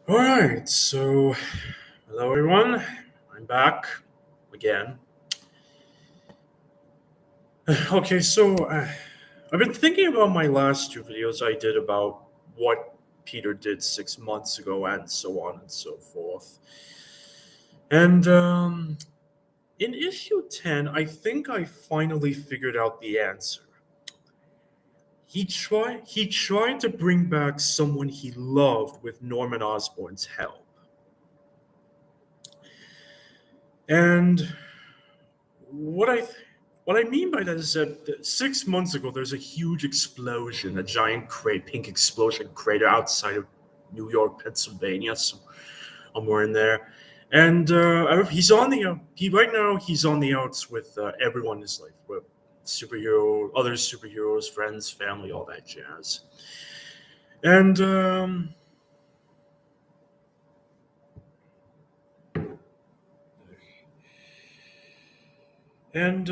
All right, so hello everyone. I'm back again. Okay, I've been thinking about my last two videos I did about what Peter did 6 months ago, and so on and so forth. And in issue 10, I think I finally figured out the answer. He tried to bring back someone he loved with Norman Osborn's help. And what I what I mean by that is that 6 months ago, there's a huge explosion, a giant pink explosion crater outside of New York, Pennsylvania, somewhere in there. And he's on the he right now he's on the outs with everyone in his life, with other superheroes, friends, family, all that jazz. And And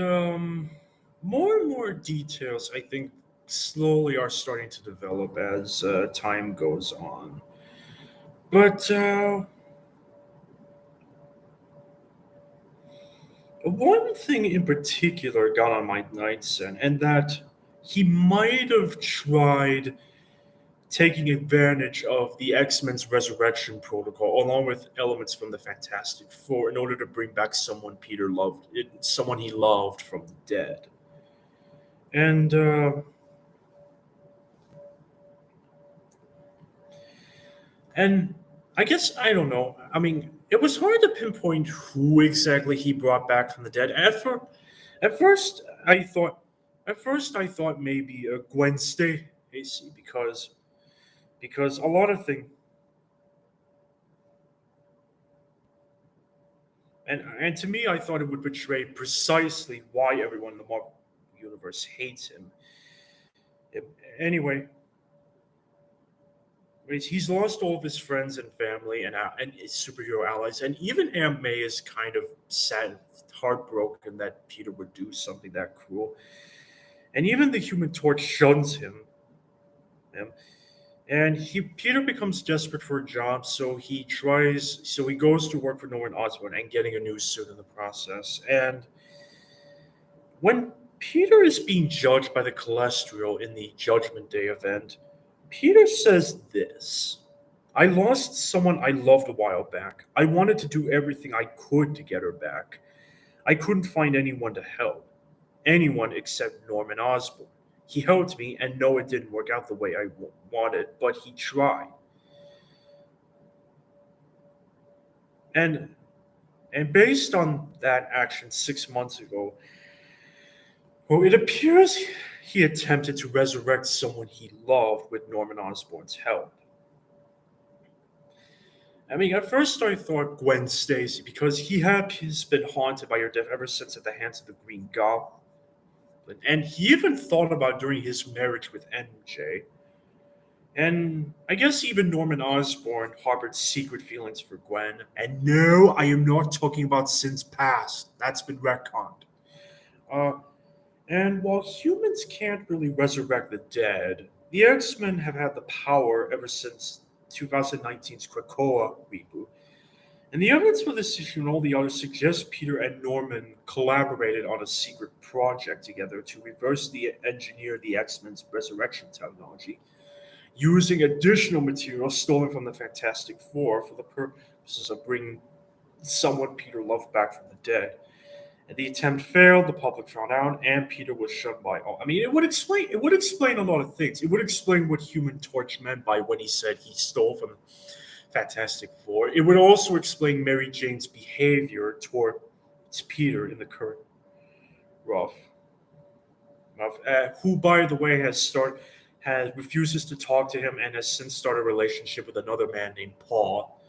more and more details, I think, slowly are starting to develop as time goes on. But one thing in particular got on my nightstand, and that he might have tried taking advantage of the X Men's resurrection protocol, along with elements from the Fantastic Four, in order to bring back someone he loved from the dead. And And I guess I don't know. I mean, it was hard to pinpoint who exactly he brought back from the dead. At first, I thought, maybe Gwen Stacy because a lot of things, and to me, I thought it would portray precisely why everyone in the Marvel universe hates him. It- anyway, he's lost all of his friends and family and his superhero allies, and even Aunt May is kind of sad, heartbroken that Peter would do something that cruel. And even the Human Torch shuns him, and Peter becomes desperate for a job, so he goes to work for Norman Osborn and getting a new suit in the process. And when Peter is being judged by the Celestial in the Judgment Day event, Peter says this: I lost someone I loved a while back. I wanted to do everything I could to get her back. I couldn't find anyone to help, anyone except Norman Osborn. He helped me, and no, it didn't work out the way I wanted, but he tried. And and based on that action 6 months ago, well, it appears he attempted to resurrect someone he loved with Norman Osborn's help. I mean, at first I thought Gwen Stacy because he's been haunted by her death ever since at the hands of the Green Goblin, and he even thought about during his marriage with MJ. And I guess even Norman Osborn harbored secret feelings for Gwen. And no, I am not talking about sins past. That's been retconned. Uh, and while humans can't really resurrect the dead, the X Men have had the power ever since 2019's Krakoa reboot. And the evidence for this issue and all the others suggests Peter and Norman collaborated on a secret project together to reverse the engineer the X Men's resurrection technology, using additional material stolen from the Fantastic Four for the purposes of bringing someone Peter loved back from the dead. And the attempt failed. The public found out, and Peter was shunned by all. I mean, it would explain a lot of things. It would explain what Human Torch meant by when he said he stole from Fantastic Four. It would also explain Mary Jane's behavior towards Peter in the current rough, who, by the way, has refuses to talk to him and has since started a relationship with another man named Paul.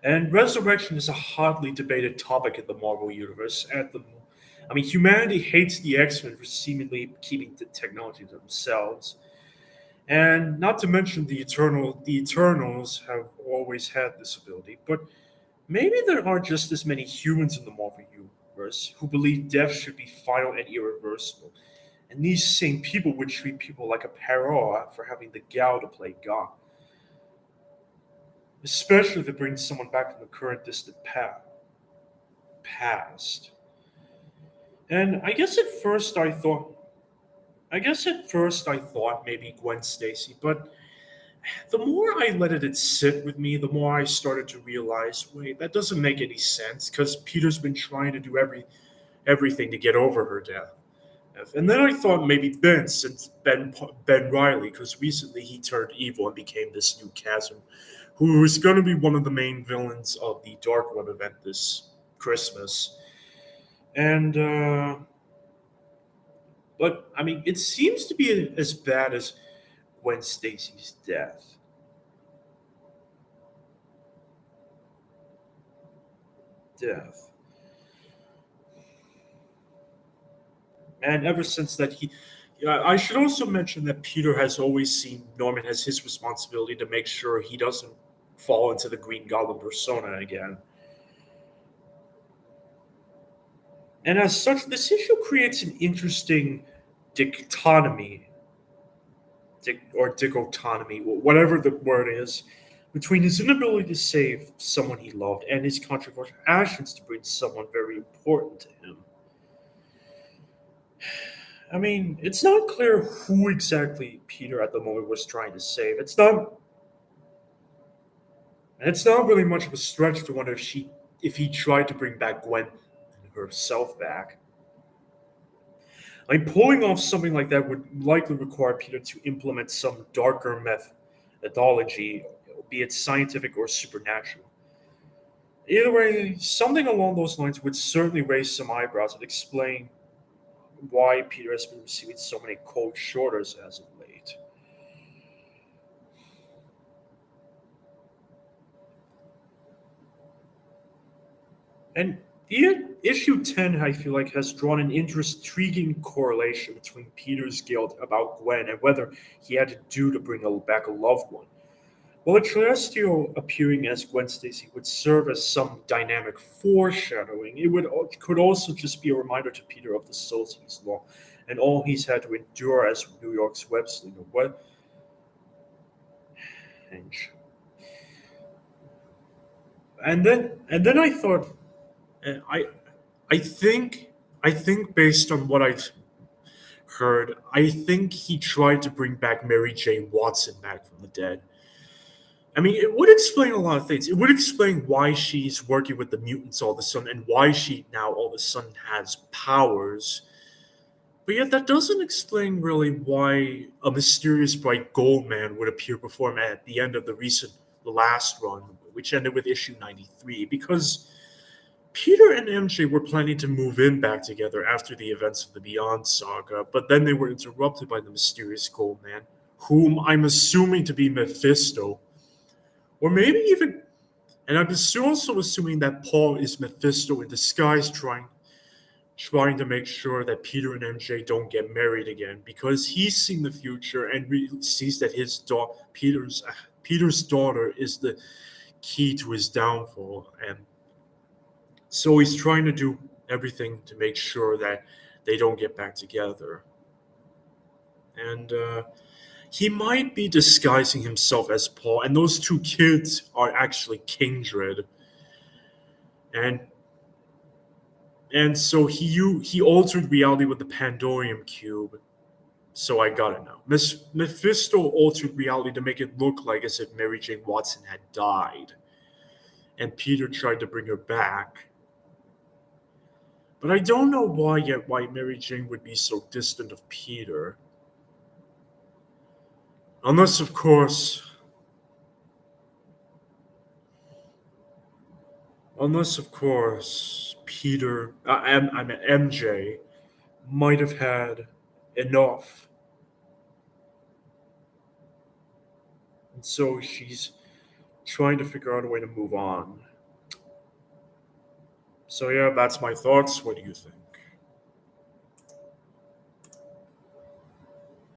And resurrection is a hotly debated topic in the Marvel universe. I mean, humanity hates the X Men for seemingly keeping the technology to themselves. And not to mention the Eternals have always had this ability. But maybe there are just as many humans in the Marvel universe who believe death should be final and irreversible. And these same people would treat people like a parrot for having the gall to play God, especially if it brings someone back from the current distant past. And I guess at first I thought maybe Gwen Stacy, but the more I let it sit with me, the more I started to realize, wait, that doesn't make any sense because Peter's been trying to do everything to get over her death. And then I thought maybe Ben, since Ben Riley, because recently he turned evil and became this new chasm, who is going to be one of the main villains of the Dark Web event this Christmas. And but I mean, it seems to be as bad as Gwen Stacy's death. Death. And ever since that, yeah, I should also mention that Peter has always seen Norman as his responsibility to make sure he doesn't fall into the Green Goblin persona again. And as such, this issue creates an interesting dichotomy, or dichotomy, whatever the word is, between his inability to save someone he loved and his controversial actions to bring someone very important to him. I mean, it's not clear who exactly Peter at the moment was trying to save. It's not really much of a stretch to wonder if he tried to bring back Gwen herself back. I mean, pulling off something like that would likely require Peter to implement some darker methodology, be it scientific or supernatural. Either way, something along those lines would certainly raise some eyebrows and explain why Peter has been receiving so many cold shoulders as of late. And issue 10, I feel like, has drawn an intriguing correlation between Peter's guilt about Gwen and whether he had to do to bring back a loved one. While the Celestial appearing as Gwen Stacy would serve as some dynamic foreshadowing, could also just be a reminder to Peter of the souls he's lost and all he's had to endure as New York's web slinger. What? And then I thought, uh, I I think I think based on what I've heard, I think he tried to bring back Mary Jane Watson back from the dead. I mean, it would explain a lot of things. It would explain why she's working with the mutants all of a sudden and why she now all of a sudden has powers. But yet, that doesn't explain really why a mysterious bright gold man would appear before him at the end of the last run, which ended with issue 93. Because Peter and MJ were planning to move in back together after the events of the Beyond saga, but then they were interrupted by the mysterious gold man, whom I'm assuming to be Mephisto, or maybe even, and I'm also assuming that Paul is Mephisto in disguise, trying to make sure that Peter and MJ don't get married again because he's seen the future and sees that Peter's daughter is the key to his downfall, and so he's trying to do everything to make sure that they don't get back together. And he might be disguising himself as Paul, and those two kids are actually kindred. And so he altered reality with the Pandorium cube. So I gotta know. Mephisto altered reality to make it look like as if Mary Jane Watson had died, and Peter tried to bring her back. But I don't know why Mary Jane would be so distant of Peter. Unless, of course, Peter, I mean MJ, might have had enough, and so she's trying to figure out a way to move on. So yeah, that's my thoughts. What do you think?